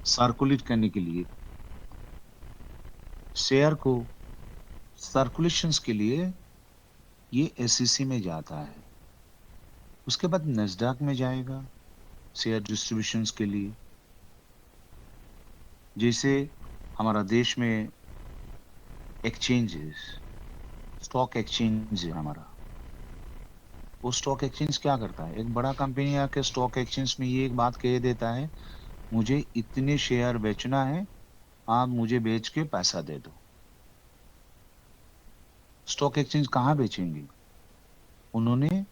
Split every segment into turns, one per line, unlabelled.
Circulate करने के लिए, शेयर को सर्कुलेशंस के लिए ये एसईसी में जाता है। उसके बाद नैस्डैक में जाएगा शेयर डिस्ट्रीब्यूशंस के लिए। जैसे हमारा देश में एक्सचेंजेस, स्टॉक एक्सचेंज है हमारा। वो स्टॉक एक्सचेंज क्या करता है? एक बड़ा कंपनी आके स्टॉक एक्सचेंज में ये एक बात कह देता है, मुझे इतने शेयर बेचना है, आप मुझे बेच के पैसा दे दो। स्टॉक एक्सचेंज कहाँ बेचेंगे? उन्होंने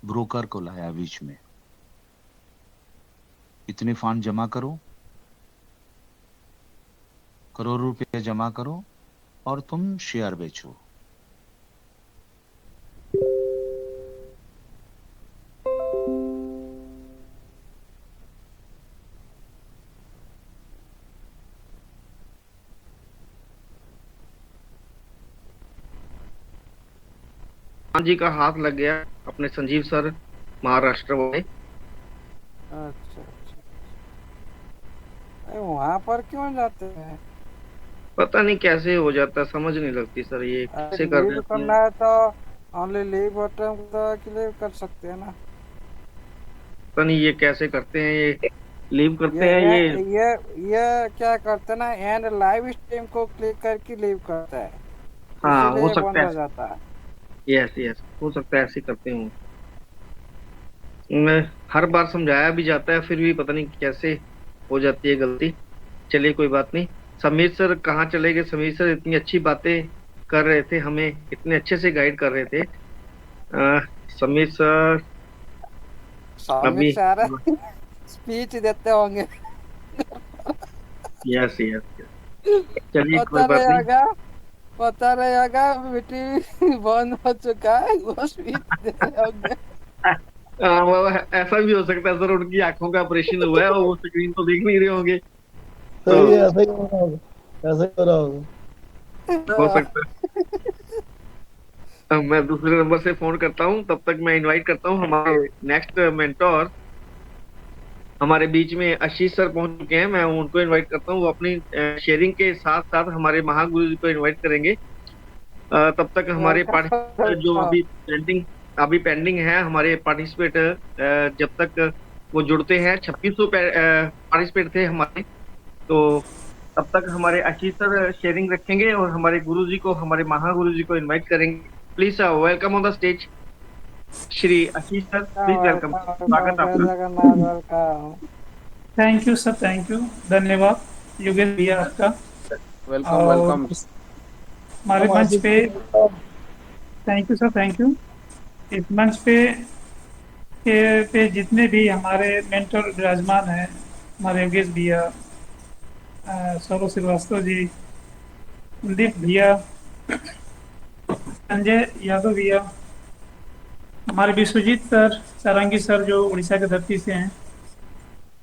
ब्रोकर को लाया बीच में, इतने फंड जमा करो, करोड़ रुपए जमा करो और तुम शेयर बेचो।
हाँ जी का हाथ लग गया अपने संजीव सर महाराष्ट्र वाले।
अच्छा अच्छा। अरे वहां पर क्यों जाते हैं?
पता नहीं कैसे हो जाता, समझ नहीं लगती सर, ये कैसे कर
लीव
देते हैं।
करना है तो ओनली लीव बटन दबा के लीव कर सकते हैं ना।
पता नहीं ये कैसे करते हैं, ये लीव करते
ये
हैं
ये
ये।
ये ये क्या करते हैं ना, एंड लाइव स्ट्रीम को क्लिक करके लीव करता है,
हाँ हो
इसीलिए
सकता
बंद
है।
हो जाता है।
यस यस, हो सकता है ऐसे करते हूँ। मैं हर बार समझाया भी जाता है, फिर भी पता नहीं कैसे हो जाती है गलती। चलिए कोई बात नहीं। समीर सर कहाँ चले गए? समीर सर इतनी अच्छी बातें कर रहे थे, हमें इतने अच्छे से गाइड कर रहे थे। समीर सर
स्वामी
अभी।
सारा स्पीच देते होंगे।
यस यस यस, चलिए कोई
पता
बात
नहीं
नहीं।
होगा, पता नहीं होगा मीटिंग बंद हो चुका है, वो स्पीच दे रहे होंगे।
वो ऐसा भी हो सकता है सर, उनकी आंखों का ऑपरेशन हुआ है और वो स्क्रीन तो देख नहीं रहे होंगे। तो
सही है, ऐसा ही हो रहा होगा, ऐसा ही हो रहा होगा।
हो सकता है। अब मैं दूसरे नंबर से फोन करता हूँ, तब तक मैं इनवाइट करता हूँ हमारे नेक्स्ट मेंटोर। हमारे बीच में आशीष सर पहुंच चुके हैं, मैं उनको इनवाइट करता हूँ। वो अपनी शेयरिंग के साथ साथ हमारे महागुरु जी को इनवाइट करेंगे। तब तक हमारे
वेलकम
पार्टिसिपेट जो
वेलकम।
अभी पेंडिंग है, हमारे पार्टिसिपेट जब तक वो जुड़ते हैं, 2600 पार्टिसिपेट थे हमारे। तो तब तक हमारे आशीष सर शेयरिंग रखेंगे और हमारे गुरु जी को, हमारे महागुरु जी को इनवाइट करेंगे। Please welcome on the stage Shri Ashish sir, please welcome,
welcome welcome,
स्वागत
जय
आपका।
Jagannath, welcome.
Thank you sir, thank you, धन्यवाद योगेश भैया आपका।
वेलकम
और
वेलकम।
हमारे
हम
मंच
आशीष
पे,
को
thank you sir, thank you. इस मंच पे जितने भी हमारे मेंटर विराजमान हैं, हमारे योगेश भैया, सौरभ श्रीवास्तव जी, कुलदीप भैया, संजय यादव भैया, हमारे विश्वजीत सर, सारंगी सर जो उड़ीसा की धरती से हैं,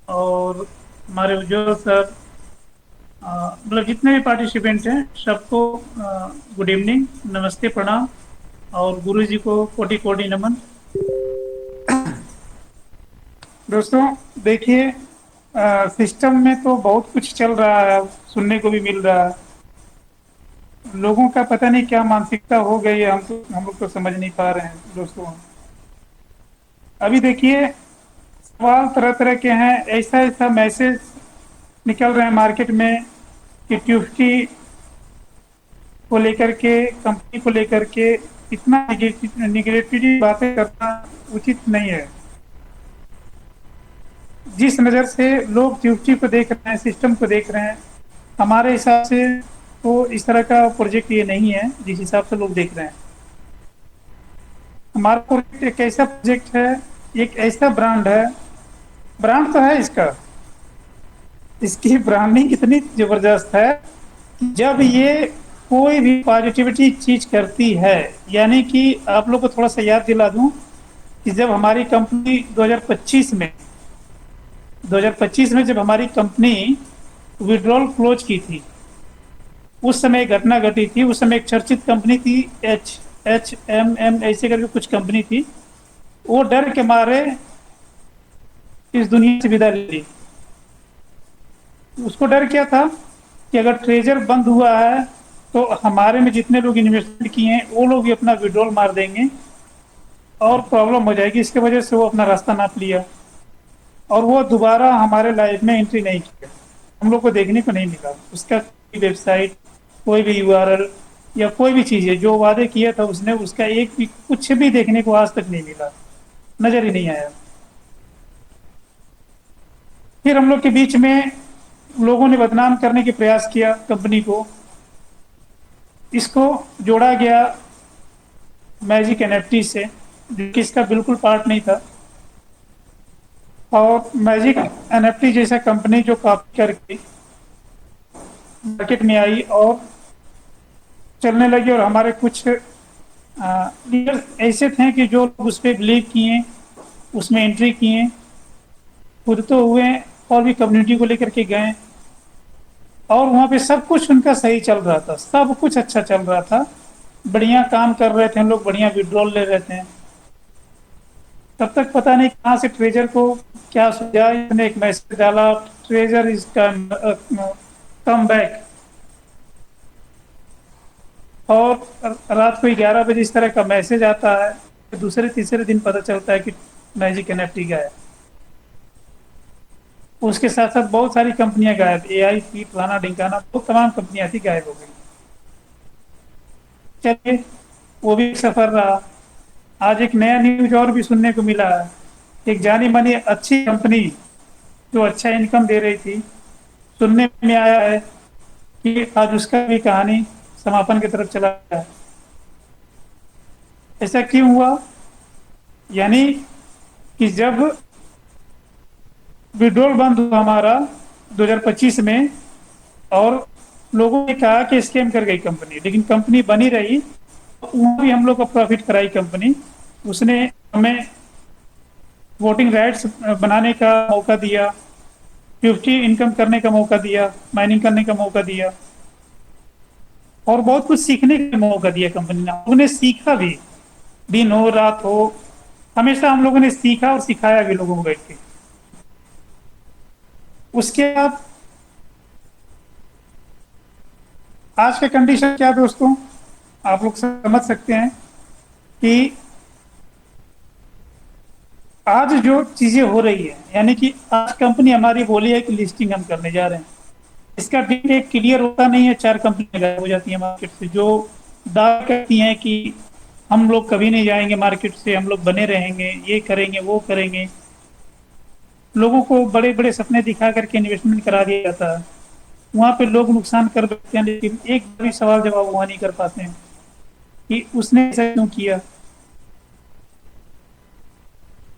और हमारे उज्जवल सर, मतलब जितने भी पार्टिसिपेंट हैं सबको गुड इवनिंग, नमस्ते, प्रणाम। और गुरु जी को कोटि कोटि नमन। दोस्तों देखिए, सिस्टम में तो बहुत कुछ चल रहा है, सुनने को भी मिल रहा है। लोगों का पता नहीं क्या मानसिकता हो गई है, हम लोग तो समझ नहीं पा रहे हैं दोस्तों। अभी देखिए, सवाल तरह तरह के हैं, ऐसा ऐसा मैसेज निकल रहे हैं मार्केट में कि ट्यूफ्टी को लेकर के, कंपनी को लेकर के इतना निगेटिविटी बातें करना उचित नहीं है। जिस नज़र से लोग ट्यूफ्टी को देख रहे हैं, सिस्टम को देख रहे हैं, हमारे हिसाब से तो इस तरह का प्रोजेक्ट ये नहीं है जिस हिसाब से लोग देख रहे हैं। हमारा प्रोजेक्ट एक ऐसा प्रोजेक्ट है, एक ऐसा ब्रांड है, ब्रांड तो है इसका, इसकी ब्रांडिंग इतनी जबरदस्त है कि जब ये कोई भी पॉजिटिविटी चीज करती है, यानी कि आप लोग को थोड़ा सा याद दिला दूं कि जब हमारी कंपनी 2025 में जब हमारी कंपनी विड्रॉल क्लोज की थी, उस समय एक घटना घटी थी। उस समय एक चर्चित कंपनी थी, HMM ऐसे करके कुछ कंपनी थी, वो डर के मारे इस दुनिया से विदा ले ली। उसको डर क्या था कि अगर ट्रेजर बंद हुआ है तो हमारे में जितने लोग इन्वेस्टमेंट किए हैं वो लोग भी अपना विड्रॉल मार देंगे और प्रॉब्लम हो जाएगी। इसके वजह से वो अपना रास्ता नाप लिया और वो दोबारा हमारे लाइफ में एंट्री नहीं किया। हम लोग को देखने को नहीं मिला उसका कोई वेबसाइट, कोई भी यूआरएल या कोई भी चीज़ है। जो वादे किया था उसने, उसका एक भी कुछ भी देखने को आज तक नहीं मिला, नजर ही नहीं आया। फिर हम लोग के बीच में लोगों ने बदनाम करने के प्रयास किया कंपनी को। इसको जोड़ा गया मैजिक एनएफटी से, जो कि इसका बिल्कुल पार्ट नहीं था। और मैजिक एनएफटी जैसा कंपनी जो कॉपी करके मार्केट में आई और चलने लगी, और हमारे कुछ लीडर्स ऐसे थे कि जो लोग उस पर बिलीव किए, उसमें एंट्री किए, खुद तो हुए और भी कम्युनिटी को लेकर के गए, और वहाँ पे सब कुछ उनका सही चल रहा था, सब कुछ अच्छा चल रहा था, बढ़िया काम कर रहे थे हम लोग, बढ़िया विड्रॉल ले रहे थे। तब तक पता नहीं कहाँ से ट्रेजर को क्या सूझा, इसने एक मैसेज डाला, ट्रेजर इज कम बैक। और रात को 11 बजे इस तरह का मैसेज आता है। दूसरे तीसरे दिन पता चलता है कि मैजिक एनएफटी गायब। उसके साथ साथ बहुत सारी कंपनियां गायब, एआई थी, फलाना ढिंकाना, बहुत तमाम कंपनियां थी, गायब हो गई। चलिए, वो भी सफर रहा। आज एक नया न्यूज और भी सुनने को मिला है। एक जानी मानी अच्छी कंपनी जो अच्छा इनकम दे रही थी, सुनने में आया है कि आज उसका भी कहानी समापन की तरफ चला गया है। ऐसा क्यों हुआ? यानी कि जब विड्रॉल बंद हुआ हमारा 2025 में, और लोगों ने कहा कि स्कैम कर गई कंपनी, लेकिन कंपनी बनी रही, वहाँ भी हम लोग को प्रॉफिट कराई कंपनी। उसने हमें वोटिंग राइट्स बनाने का मौका दिया, 50 इनकम करने का मौका दिया, माइनिंग करने का मौका दिया, और बहुत कुछ सीखने का मौका दिया कंपनी ने। उन्हें सीखा भी, दिन हो रात हो, हमेशा हम लोगों ने सीखा और सिखाया भी लोगों को बैठ के। उसके बाद आज का कंडीशन क्या दोस्तों, आप लोग समझ सकते हैं कि आज जो चीजें हो रही है, यानी कि आज कंपनी हमारी बोली है कि लिस्टिंग हम करने जा रहे हैं, इसका डेट एक क्लियर होता नहीं है, 4 कंपनियां गायब हो जाती हैं मार्केट से, जो दावा करती हैं कि हम लोग कभी नहीं जाएंगे मार्केट से, हम लोग बने रहेंगे, ये करेंगे वो करेंगे। लोगों को बड़े बड़े सपने दिखा करके इन्वेस्टमेंट करा दिया जाता है, वहाँ पे लोग नुकसान कर बैठते हैं, लेकिन एक भी सवाल जवाब वहाँ नहीं कर पाते हैं कि उसने ऐसा क्यों किया।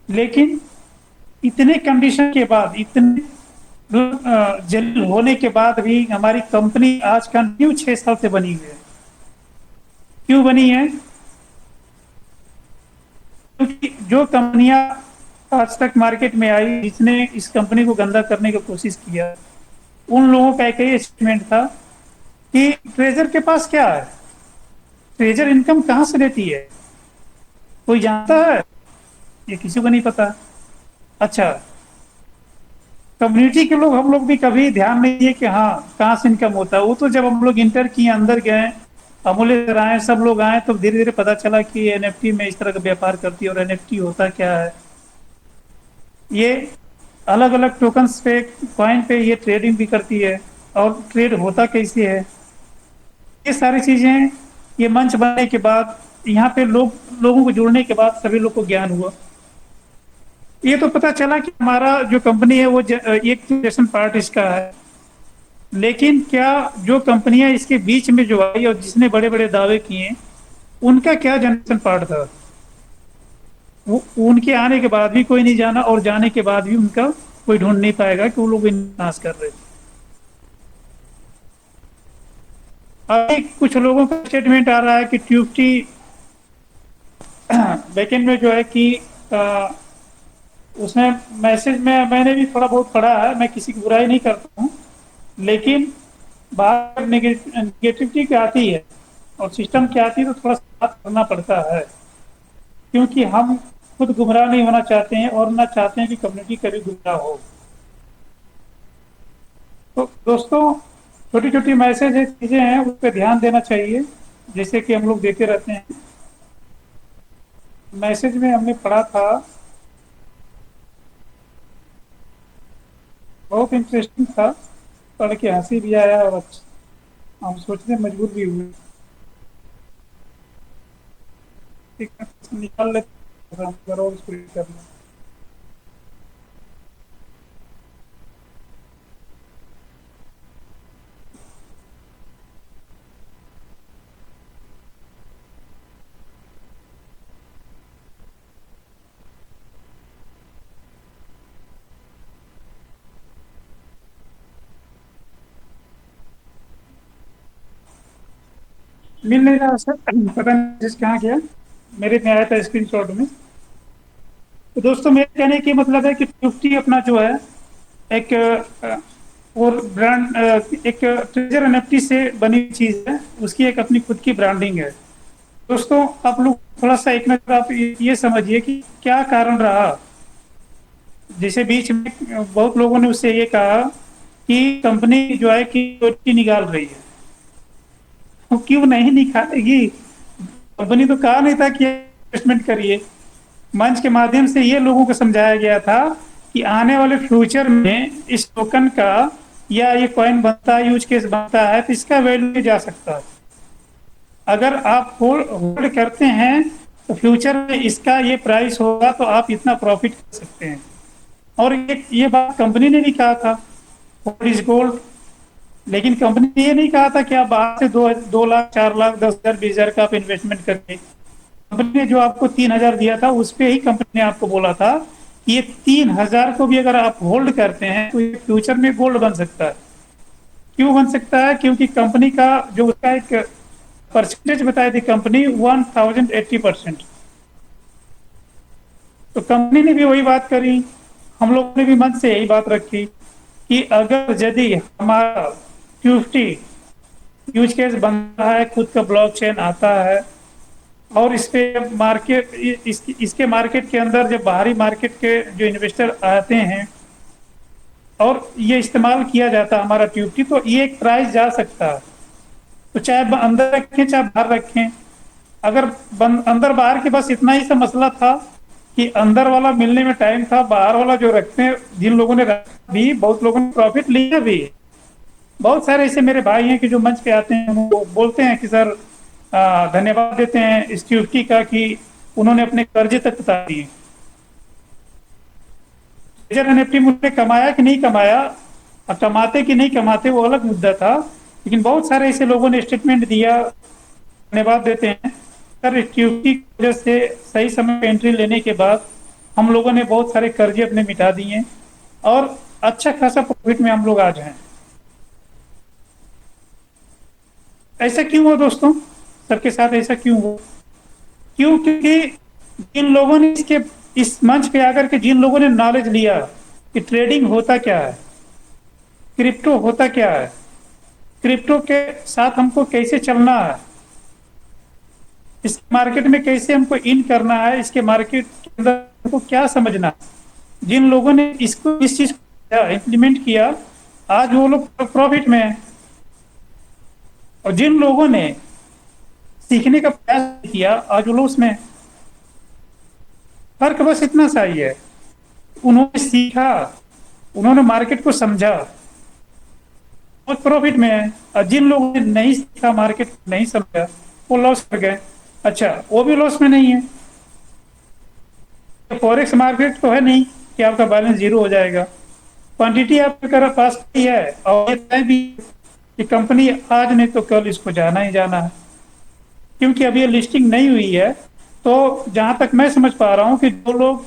लेकिन इतने कंडीशन के बाद, इतने जलील होने के बाद भी हमारी कंपनी आज कंटिन्यू 6 साल से बनी हुई है। क्यों बनी है? क्योंकि जो कंपनियां आज तक मार्केट में आई, जिसने इस कंपनी को गंदा करने की कोशिश किया, उन लोगों का एक ही स्टेटमेंट था कि ट्रेजर के पास क्या है, ट्रेजर इनकम कहाँ से लेती है, कोई जानता है? ये किसी को नहीं पता। अच्छा, कम्युनिटी के लोग, हम लोग भी कभी ध्यान नहीं दिए कि हाँ कहाँ से इनकम होता है। वो तो जब हम लोग इंटर किए, अंदर गए, अमूल्य आए, सब लोग आए, तो धीरे धीरे पता चला कि एनएफटी में इस तरह का व्यापार करती है। और एनएफटी होता क्या है, ये अलग अलग टोकन्स पे, कॉइन पे ये ट्रेडिंग भी करती है, और ट्रेड होता कैसे है, ये सारी चीजें, ये मंच बनने के बाद, यहाँ पे लोगों को जुड़ने के बाद सभी लोग को ज्ञान हुआ। ये तो पता चला कि हमारा जो कंपनी है वो एक जनरेशन पार्ट इसका है, लेकिन क्या जो कंपनियां इसके बीच में जो आई और जिसने बड़े बड़े दावे किए, उनका क्या जनरेशन पार्ट था, वो उनके आने के बाद भी कोई नहीं जाना, और जाने के बाद भी उनका कोई ढूंढ नहीं पाएगा कि वो लोग नाश कर रहे थे। अभी कुछ लोगों का स्टेटमेंट आ रहा है कि ट्यूफ्टी बैकेंड में जो है कि उसमें मैसेज में मैंने भी थोड़ा बहुत पढ़ा है, मैं किसी की बुराई नहीं करता हूँ, लेकिन बात नेगेटिविटी की आती है और सिस्टम की आती है, तो थोड़ा सा बात करना पड़ता है, क्योंकि हम खुद गुमराह नहीं होना चाहते हैं और ना चाहते हैं कि कम्युनिटी कभी गुमराह हो। तो दोस्तों छोटी छोटी मैसेज चीजें हैं उस पर ध्यान देना चाहिए, जैसे कि हम लोग देते रहते हैं। मैसेज में हमने पढ़ा था, बहुत इंटरेस्टिंग था, पढ़ के हंसी भी आया और हम सोचने मजबूर भी हुए। ठीक है, निकाल लेते हैं, जरूर उसको करना। मिल नहीं रहा सर, पता नहीं जिस कहाँ गया, मेरे में आया था स्क्रीनशॉट में। तो दोस्तों मेरे कहने की मतलब है कि 50 अपना जो है एक और ब्रांड, एक ट्रेजर एनएफटी से बनी हुई चीज है, उसकी एक अपनी खुद की ब्रांडिंग है। दोस्तों आप लोग थोड़ा सा एक नजर आप ये समझिए कि क्या कारण रहा। जैसे बीच में बहुत लोगों ने उससे ये कहा कि कंपनी जो है कि निकाल रही है, तो क्यों नहीं निकालेगी? कंपनी तो कहा नहीं था कि इन्वेस्टमेंट करिए। मंच के माध्यम से ये लोगों को समझाया गया था कि आने वाले फ्यूचर में इस टोकन का या ये कॉइन बनता है, यूज केस बनता है, तो इसका वैल्यू जा सकता है। अगर आप होल्ड करते हैं तो फ्यूचर में इसका ये प्राइस होगा, तो आप इतना प्रॉफिट कर सकते हैं। और ये बात कंपनी ने भी कहा था, होल्ड इज गोल्ड। लेकिन कंपनी ने ये नहीं कहा था कि आप बाहर से 2 लाख 4 लाख 10,000 20,000 का आप इन्वेस्टमेंट करें। कंपनी ने जो आपको 3,000 दिया था उस पे ही कंपनी ने आपको बोला था कि ये 3,000 को भी अगर आप होल्ड करते हैं तो ये फ्यूचर में गोल्ड बन सकता है। क्यों बन सकता है? क्योंकि कंपनी का जो उसका एक परसेंटेज बताई थी कंपनी, 1080%। तो कंपनी ने भी वही बात करी, हम लोगों ने भी मन से यही बात रखी कि अगर यदि हमारा 50 यूज केस बन रहा है, खुद का ब्लॉकचेन आता है, और इस पे मार्केट इसके मार्केट के अंदर जब बाहरी मार्केट के जो इन्वेस्टर आते हैं और ये इस्तेमाल किया जाता है हमारा ट्यूबटी, तो ये एक प्राइस जा सकता है। तो चाहे अंदर रखें चाहे बाहर रखें, अगर अंदर बाहर के बस इतना ही सा मसला था कि अंदर वाला मिलने में टाइम था, बाहर वाला जो रखते हैं, जिन लोगों ने रखा भी, बहुत लोगों ने प्रॉफिट लिया भी। बहुत सारे ऐसे मेरे भाई हैं कि जो मंच पे आते हैं, वो बोलते हैं कि सर धन्यवाद देते हैं इस ट्यूबटी का कि उन्होंने अपने कर्जे तक बता दिए। एनएफटी मुझे कमाया कि नहीं कमाया, कमाते कि नहीं कमाते वो अलग मुद्दा था, लेकिन बहुत सारे ऐसे लोगों ने स्टेटमेंट दिया, धन्यवाद देते हैं सर। इस ट्यूबटी की वजह से सही समय पे एंट्री लेने के बाद हम लोगों ने बहुत सारे कर्जे अपने मिटा दिए और अच्छा खासा प्रॉफिट में हम लोग आज हैं। ऐसा क्यों हुआ दोस्तों? सबके साथ ऐसा क्यों हुआ? क्यों? क्योंकि जिन लोगों ने इस मंच पे आकर के जिन लोगों ने नॉलेज लिया कि ट्रेडिंग होता क्या है, क्रिप्टो होता क्या है, क्रिप्टो के साथ हमको कैसे चलना है, इस मार्केट में कैसे हमको इन करना है, इसके मार्केट के अंदर हमको क्या समझना है, जिन लोगों ने इस चीज को इम्प्लीमेंट किया, आज वो लोग प्रॉफिट में है। और जिन लोगों ने सीखने का प्रयास किया, आज वो लोग उसमें। फर्क बस इतना सा ही है, उन्होंने सीखा, उन्होंने मार्केट को समझा, बहुत प्रॉफिट में है। और जिन लोगों ने नहीं सीखा, मार्केट नहीं समझा, वो लॉस कर गए। अच्छा, वो भी लॉस में नहीं है। फॉरेक्स मार्केट तो है नहीं कि आपका बैलेंस जीरो हो जाएगा। क्वांटिटी आपके पास है और ये भी कि कंपनी आज नहीं तो कल इसको जाना ही जाना है, क्योंकि अभी ये लिस्टिंग नहीं हुई है। तो जहां तक मैं समझ पा रहा हूं कि जो लोग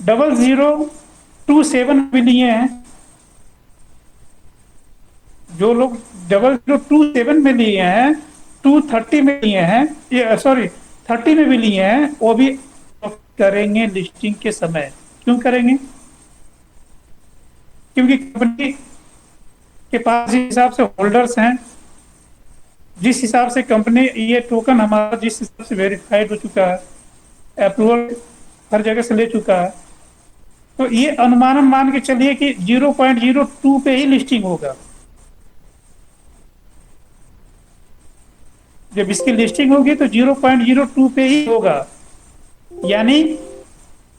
0027 भी लिए हैं, जो लोग 0027 में लिए हैं, 230 में लिए हैं, ये सॉरी 30 में भी लिए हैं, वो भी करेंगे लिस्टिंग के समय। क्यों करेंगे? क्योंकि कंपनी के पास जिस हिसाब से होल्डर्स हैं, जिस हिसाब से कंपनी ये टोकन हमारा जिस हिसाब से वेरीफाइड हो चुका है, अप्रूवल हर जगह से ले चुका है, तो ये अनुमानन मान के चलिए कि 0.02 पे ही लिस्टिंग होगा। जब इसकी लिस्टिंग होगी तो 0.02 पे ही होगा, यानी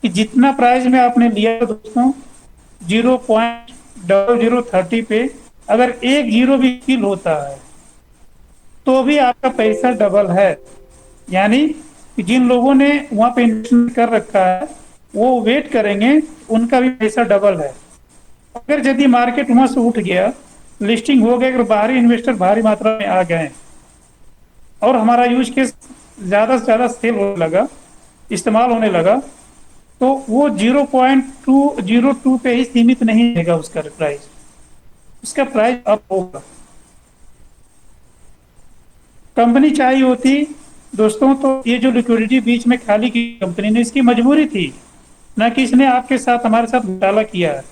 कि जितना प्राइस में आपने लिया दोस्तों 0.0030 पे अगर एक जीरो भी फिल होता है तो भी आपका पैसा डबल है। यानी कि जिन लोगों ने वहां पे इन्वेस्टमेंट कर रखा है वो वेट करेंगे, उनका भी पैसा डबल है। अगर यदि मार्केट वहां से उठ गया, लिस्टिंग हो गया, अगर बाहरी इन्वेस्टर भारी मात्रा में आ गए और हमारा यूज केस ज्यादा से ज्यादा सेल होने लगा, इस्तेमाल होने लगा, तो वो 0.202 पे ही सीमित नहीं रहेगा उसका प्राइस, उसका प्राइस अप होगा। कंपनी चाहिए होती दोस्तों तो ये जो लिक्विडिटी बीच में खाली की कंपनी ने, इसकी मजबूरी थी, ना कि इसने आपके साथ हमारे साथ घोटाला किया,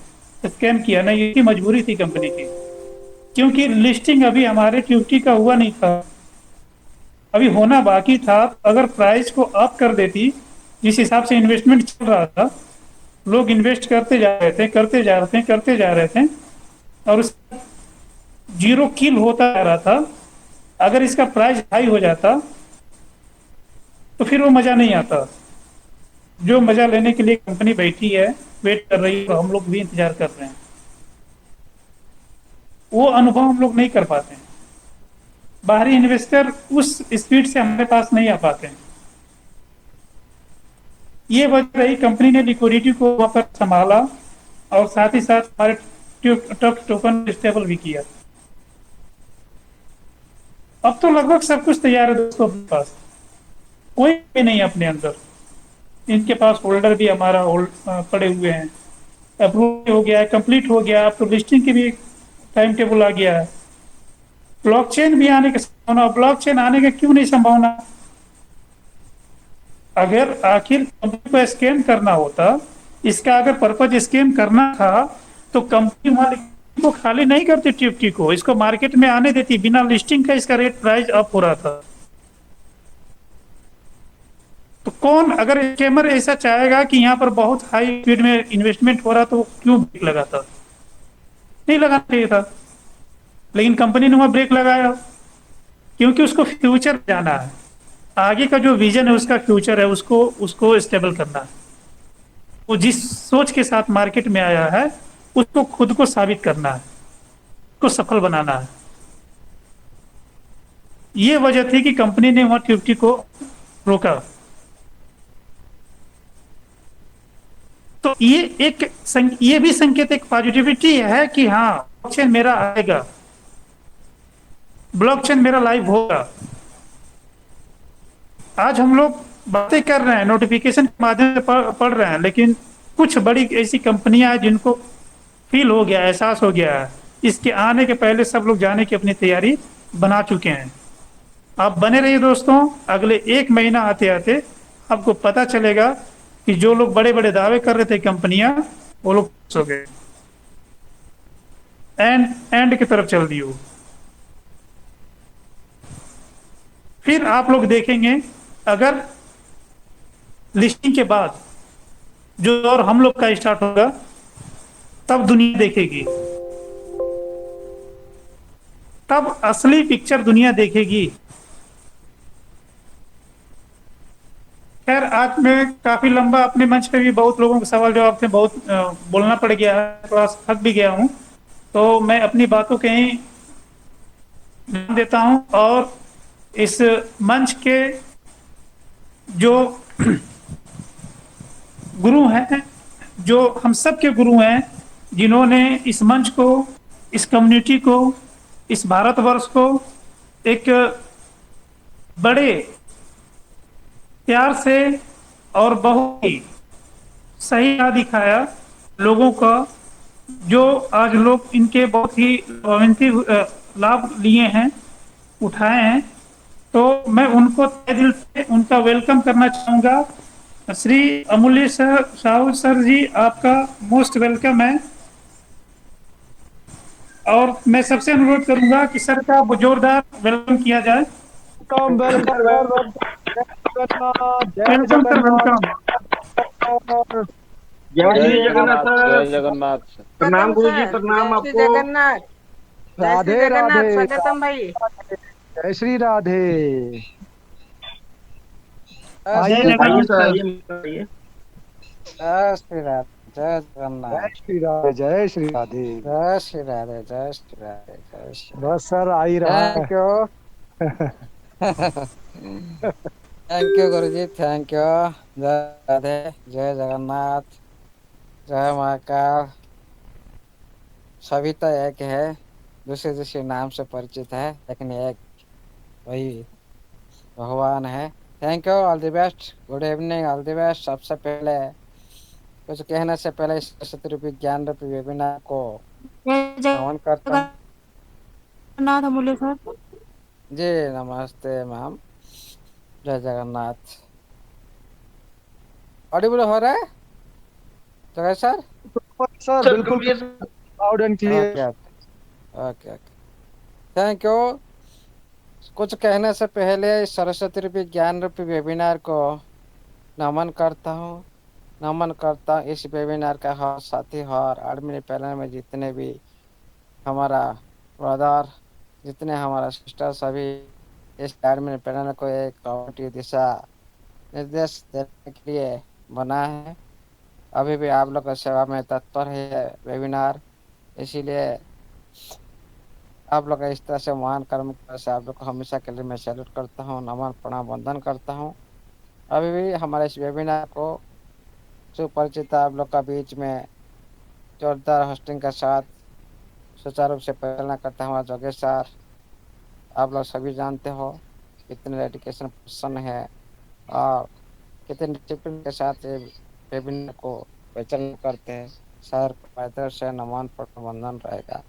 स्कैम किया, ना, ये मजबूरी थी कंपनी की। क्योंकि लिस्टिंग अभी हमारे ट्यूटी का हुआ नहीं था, अभी होना बाकी था। अगर प्राइस को अप कर देती, जिस हिसाब से इन्वेस्टमेंट चल रहा था, लोग इन्वेस्ट करते जा रहे थे, करते जा रहे थे, करते जा रहे थे, और उस जीरो किल होता जा रहा था। अगर इसका प्राइस हाई हो जाता तो फिर वो मजा नहीं आता जो मजा लेने के लिए कंपनी बैठी है, वेट कर रही है, और हम लोग भी इंतजार कर रहे हैं। वो अनुभव हम लोग नहीं कर पाते हैं। बाहरी इन्वेस्टर उस स्पीड से हमारे पास नहीं आ पाते हैं। ये वजह रही, कंपनी ने लिक्विडिटी को वहां पर संभाला और साथ ही साथ हमारे टोकन स्टेबल भी किया। अब तो लगभग सब कुछ तैयार है दोस्तों, अपने पास कोई भी नहीं अपने अंदर। इनके पास होल्डर भी हमारा पड़े हुए हैं, अप्रूव हो गया है, कंप्लीट हो गया, अब तो लिस्टिंग की भी टाइम टेबल आ गया है। ब्लॉकचेन भी आने की संभावना, ब्लॉकचेन आने की क्यों नहीं संभावना? अगर आखिर कंपनी को स्कैम करना होता, इसका अगर पर्पज स्कैम करना था तो कंपनी वहां को खाली नहीं करती, टिप्टी को इसको मार्केट में आने देती, बिना लिस्टिंग का इसका रेट प्राइस अप हो रहा था। तो कौन, अगर स्कैमर ऐसा चाहेगा कि यहाँ पर बहुत हाई स्पीड में इन्वेस्टमेंट हो रहा तो क्यों ब्रेक लगाता? नहीं लगाना चाहिए था, लेकिन कंपनी ने वहां ब्रेक लगाया क्योंकि उसको फ्यूचर जाना है, आगे का जो विजन है उसका फ्यूचर है, उसको स्टेबल करना है। वो जिस सोच के साथ मार्केट में आया है उसको खुद को साबित करना है, उसको सफल बनाना है। ये वजह थी कि कंपनी ने वहां 50 को रोका। तो ये भी संकेत, एक पॉजिटिविटी है कि हाँ ब्लॉकचेन मेरा आएगा, ब्लॉकचेन मेरा लाइव होगा। आज हम लोग बातें कर रहे हैं, नोटिफिकेशन के माध्यम से पढ़ रहे हैं, लेकिन कुछ बड़ी ऐसी कंपनियां हैं जिनको फील हो गया, एहसास हो गया है, इसके आने के पहले सब लोग जाने की अपनी तैयारी बना चुके हैं। आप बने रहिए दोस्तों, अगले 1 महीना आते आते आपको पता चलेगा कि जो लोग बड़े बड़े दावे कर रहे थे कंपनियां, वो लोग हो गए, एंड की तरफ चल दी हो। फिर आप लोग देखेंगे, अगर लिस्टिंग के बाद जो दौर हम लोग का स्टार्ट होगा तब दुनिया देखेगी, तब असली पिक्चर दुनिया देखेगी। खैर, आज मैं काफी लंबा अपने मंच पे भी बहुत लोगों के सवाल जवाब थे, बहुत बोलना पड़ गया है, थोड़ा थक भी गया हूं, तो मैं अपनी बातों के ही ध्यान देता हूं। और इस मंच के जो गुरु हैं, जो हम सब के गुरु हैं, जिन्होंने इस मंच को, इस कम्युनिटी को, इस भारतवर्ष को एक बड़े प्यार से और बहुत ही सही राह दिखाया लोगों का, जो आज लोग इनके बहुत ही लाभ लिए हैं, उठाए हैं। तो मैं उनको तहे दिल से उनका वेलकम करना चाहूँगा। श्री अमूल्य साहू सर जी, आपका मोस्ट वेलकम है। और मैं सबसे अनुरोध करूंगा कि सर का जोरदार वेलकम किया जाए। Welcome sir, welcome.
जय
जय
श्री जगन्नाथ
जगन्नाथ,
सर।
जय जगन्नाथ।
प्रणाम गुरु जी,
सर,
प्रणाम
जय श्री
आपको।
जगन्नाथ। जय श्री
राधे
जगन्नाथ,
राधे
स्वागतम भाई।
जय श्री राधे।
जय
जय
श्री
आइए
आइए
जगन्नाथ
सर,
सर।
आइए।
जय श्री राधे, जय
जय
जगन्नाथ।
श्री राधे जय श्री राधे।
जय श्री राधे, जय श्री राधे, जय श्री राधे।
बस सर आ ही रहा
thank you. Thank you Guru ji, thank you. जय राधे, जय जगन्नाथ, जय महाकाल। सभी तो एक है, दूसरे दूसरे नाम से परिचित है, लेकिन एक वही भगवान है। Thank you, all the best, good evening, all the best. सबसे पहले कुछ कहने से पहले इस सरस्वती रूपी ज्ञान रूपी वेबिनार को
जय
नमन करता हूँ।
जगन्नाथ अमूल्य सर।
जी नमस्ते मैम, जय जगन्नाथ। ऑडिबल हो रहा है जगह सर?
सर
सर
बिल्कुल
clear.
Loud and clear.
Okay okay okay, thank you. कुछ कहने से पहले इस सरस्वती रूपी ज्ञान रूपी वेबिनार को नमन करता हूँ। नमन करता हूँ इस वेबिनार का हर साथी और एडमिन पैनल में जितने भी हमारा ब्रदर, जितने हमारा सिस्टर, सभी इस एडमिन पैनल को एक कम्युनिटी दिशा निर्देश देने के लिए बना है। अभी भी आप लोग की सेवा में तत्पर है वेबिनार, इसीलिए आप लोग का इस तरह से महान कर्म की वजह से आप लोग को हमेशा के लिए मैं सैल्यूट करता हूँ, नमन प्रणाम वंदन करता हूँ। अभी भी हमारे इस वेबिनार को सुपरिचित आप लोग का बीच में जोरदार होस्टिंग के साथ सुचारू रूप से परिचालना करता है हमारा जोगेश सर। आप लोग सभी जानते हो कितने डेडिकेशन पर्सन है और कितने डिसिप्लिन के साथ ये वेबिनार को परिचालन करते हैं। सर को बेहतर से नमन प्रणाम वंदन रहेगा।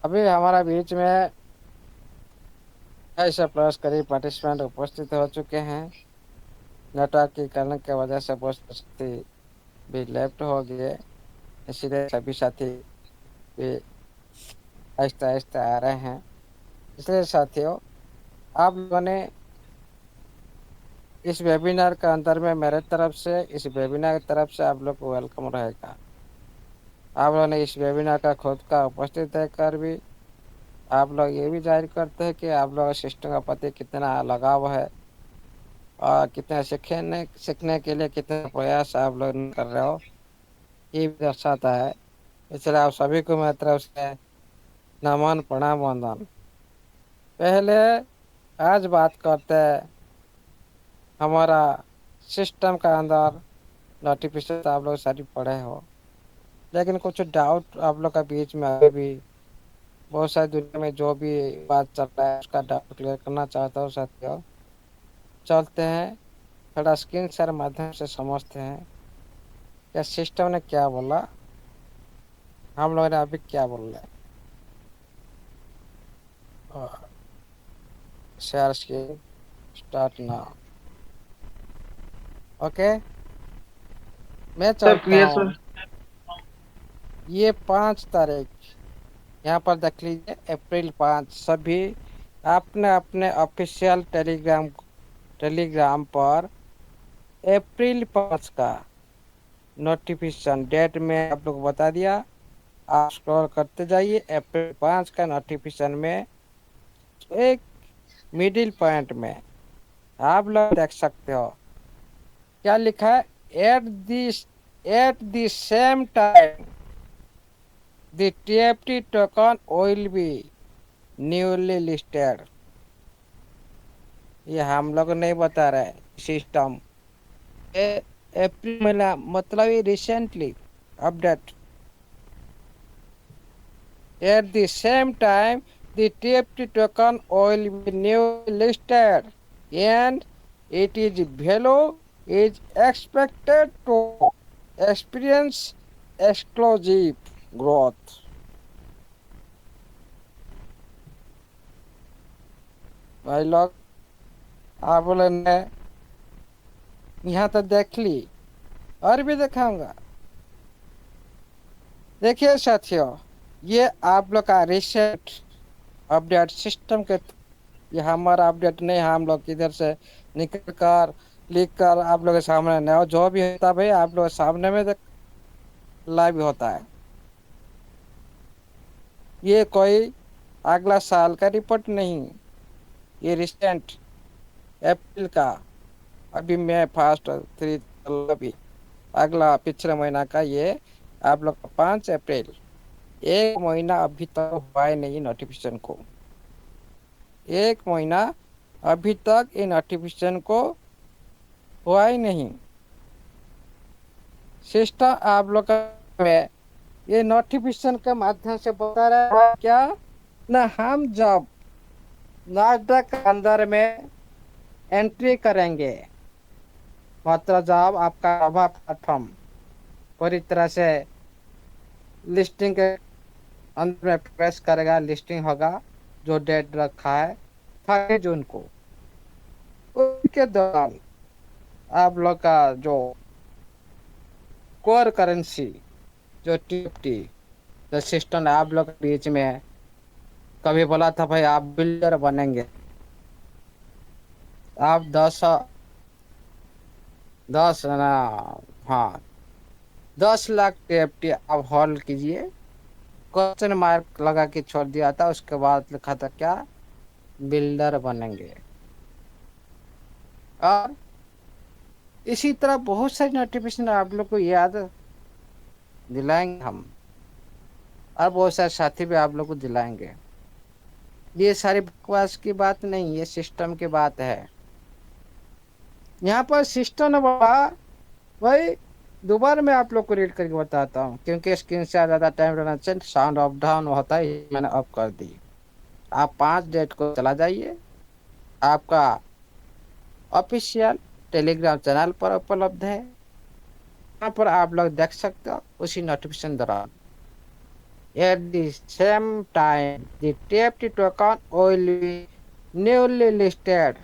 अभी हमारा बीच में ऐसे प्लस करीब पार्टिसिपेंट उपस्थित हो चुके हैं। नेटवर्क की कारण की वजह से बहुत साथी भी लेफ्ट हो गए, इसीलिए सभी साथी भी आहिस्ते आहिस्ते आ रहे हैं। इसलिए साथियों, आप लोगों ने इस वेबिनार के अंदर में मेरे तरफ से, इस वेबिनार की तरफ से आप लोग को वेलकम रहेगा। आप लोगों ने इस वेबिनार का खुद का उपस्थित रहकर भी आप लोग ये भी जाहिर करते हैं कि आप लोग सिस्टम का प्रति कितना लगाव है और कितने सीखने के लिए कितने प्रयास आप लोग कर रहे हो, ये भी दर्शाता है। इसलिए आप सभी को मेरी तरफ से नमन प्रणाम वंदन। पहले आज बात करते हैं हमारा सिस्टम का अंदर नोटिफिकेशन आप लोग सारी पढ़े हो, लेकिन कुछ डाउट आप लोग का बीच में अभी भी बहुत सारी दुनिया में जो भी बात चल रहा है उसका डाउट क्लियर करना चाहता हूँ साथियों। चलते हैं थोड़ा स्क्रीन शेयर माध्यम से समझते हैं क्या सिस्टम ने क्या बोला, हम लोगों ने अभी क्या बोल रहे हैं। Share screen start now. Okay, मैं
सर
चलता
क्लियर
हूँ।
सर।
ये 5 तारीख यहाँ पर देख लीजिए, अप्रैल 5, सभी अपने अपने ऑफिशियल टेलीग्राम पर अप्रैल 5 का नोटिफिकेशन डेट में आप लोग बता दिया। आप स्क्रॉल करते जाइए, अप्रैल 5 का नोटिफिकेशन में एक मिडिल पॉइंट में आप लोग देख सकते हो क्या लिखा है, at the same time the TFT token will be newly listed. ये हम लोग नहीं बता रहे सिस्टम, अप्रैल महीना मतलब ये recently update. At the same time the TFT token will be newly listed and its value is expected to experience explosive growth. भाई लोग, आप बोले ने यहाँ तक देख ली और भी दिखाऊंगा। देखिए साथियों, ये आप लोग का रिसेंट अपडेट सिस्टम के, ये हमारा अपडेट नहीं, हम लोग इधर से निकल कर लिख कर आप लोग के सामने नहीं, जो भी होता भाई आप लोग के सामने में लाइव होता है। ये कोई अगला साल का रिपोर्ट नहीं, ये रिसेंट अप्रैल का, अभी मैं फर्स्ट 3 अभी अगला पिछले महीना का ये आप लोग 5 अप्रैल, 1 महीना अभी तक हुआ ही नहीं नोटिफिकेशन को, 1 महीना अभी तक ये नोटिफिकेशन को हुआ ही नहीं। सिस्टम आप लोग में ये नोटिफिकेशन के माध्यम से बता रहा है क्या ना, हम जब नास्डैक के अंदर में एंट्री करेंगे, मतलब जब आपका नवा प्लेटफॉर्म पूरी तरह से लिस्टिंग के अंदर में प्रवेश करेगा, लिस्टिंग होगा, जो डेट रखा है 30 जून को, उसके दौरान आप लोग का जो कोर करेंसी जो टीएफटी जो सिस्टम आप लोग के बीच में कभी बोला था भाई आप बिल्डर बनेंगे, आप 10 ना, हाँ 10 लाख टीएफटी आप होल्ड कीजिए, क्वेश्चन मार्क लगा के छोड़ दिया था, उसके बाद लिखा था क्या, बिल्डर बनेंगे। और इसी तरह बहुत सारी नोटिफिकेशन आप लोग को याद दिलाएंगे हम, और बहुत सारे साथी भी आप लोग को दिलाएंगे। ये सारी बकवास की बात नहीं, ये सिस्टम की बात है। यहाँ पर सिस्टम ने बोला भाई, दोबारा मैं आप लोग को रीड करके बताता हूँ, क्योंकि स्क्रीन से ज़्यादा टाइम रहना चाहिए, साउंड ऑफ डाउन होता है, मैंने ऑफ कर दी। आप 5 डेट को चला जाइए, आपका ऑफिशियल टेलीग्राम चैनल पर उपलब्ध है, यहाँ पर आप लोग देख सकते हो। उसी नोटिफिकेशन दौरान at the same time the TFT token will be newly listed,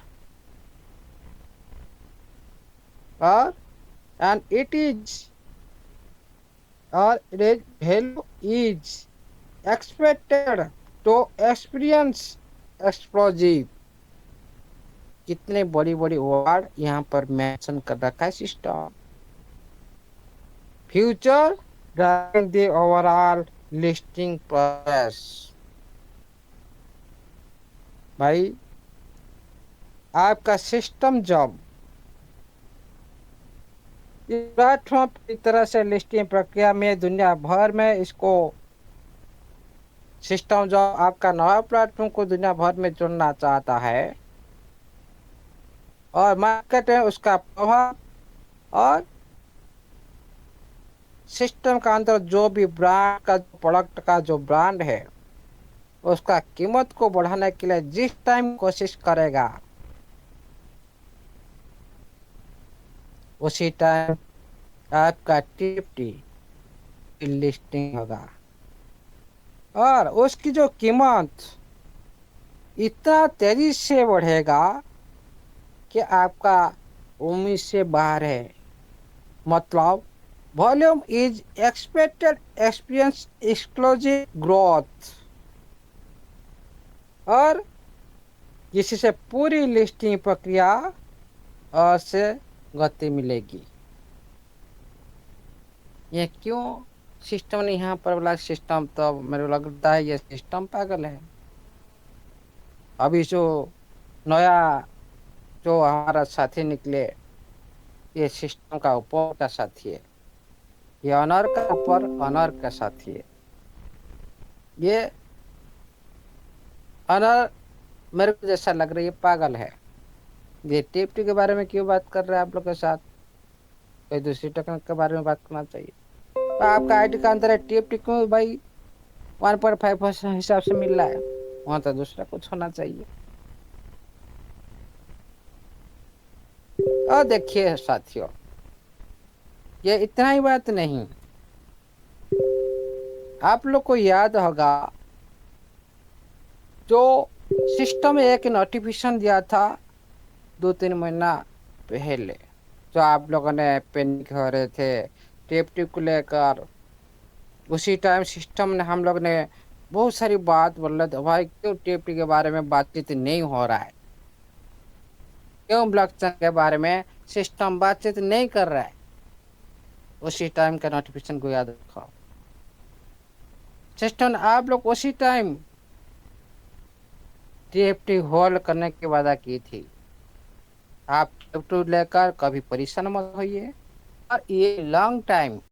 or and it is or its value is expected to experience explosive। कितने बड़ी बड़ी वर्ड यहाँ पर मेंशन कर रखा है system. Future driving the overall listing process. भाई आपका सिस्टम जब प्लेटफॉर्म की तरह से लिस्टिंग प्रक्रिया में दुनिया भर में इसको सिस्टम जो आपका नया प्लेटफॉर्म को दुनिया भर में जोड़ना चाहता है, और मार्केट में उसका प्रभाव, और सिस्टम का अंदर जो भी ब्रांड का प्रोडक्ट का जो ब्रांड है उसका कीमत को बढ़ाने के लिए जिस टाइम कोशिश करेगा, उसी टाइम आपका टीएफटी लिस्टिंग होगा, और उसकी जो कीमत इतना तेजी से बढ़ेगा कि आपका उम्मीद से बाहर है। मतलब volume is expected experience exclusive growth, और जिससे पूरी लिस्टिंग प्रक्रिया और से गति मिलेगी। ये क्यों सिस्टम ने यहाँ पर बोला, सिस्टम तो मेरे को लगता है ये सिस्टम पागल है। अभी जो नया जो हमारा साथी निकले, ये सिस्टम का ऊपर का साथी है, ये ऑनर का ऊपर ऑनर का साथी है। ये ऑनर मेरे को जैसा लग रहा है ये पागल है। ये टीएफटी के बारे में क्यों बात कर रहे हैं आप लोग के साथ, कोई दूसरी टेक्निक के बारे में बात करना चाहिए। तो आपका आईडी का अंदर है, टीएफटी क्यों भाई 1.5% हिसाब से मिल रहा है, वहाँ तो दूसरा कुछ होना चाहिए। और देखिए साथियों, ये इतना ही बात नहीं, आप लोग को याद होगा जो सिस्टम में एक नोटिफिकेशन दिया था 2-3 महीना पहले, जो आप लोगों ने पैनिक हो रहे थे टीएफटी को लेकर। उसी टाइम सिस्टम ने हम लोग ने बहुत सारी बात बोल रहे थे, भाई क्यों टीएफटी के बारे में बातचीत नहीं हो रहा है, क्यों ब्लॉकचेन के बारे में सिस्टम बातचीत नहीं कर रहा है। उसी टाइम का नोटिफिकेशन को याद रखो सिस्टम। आप लोग उसी टाइम TFT होल्ड करने की वादा की थी। आप TFT लेकर कभी परेशान मत होइए और ये लॉन्ग टाइम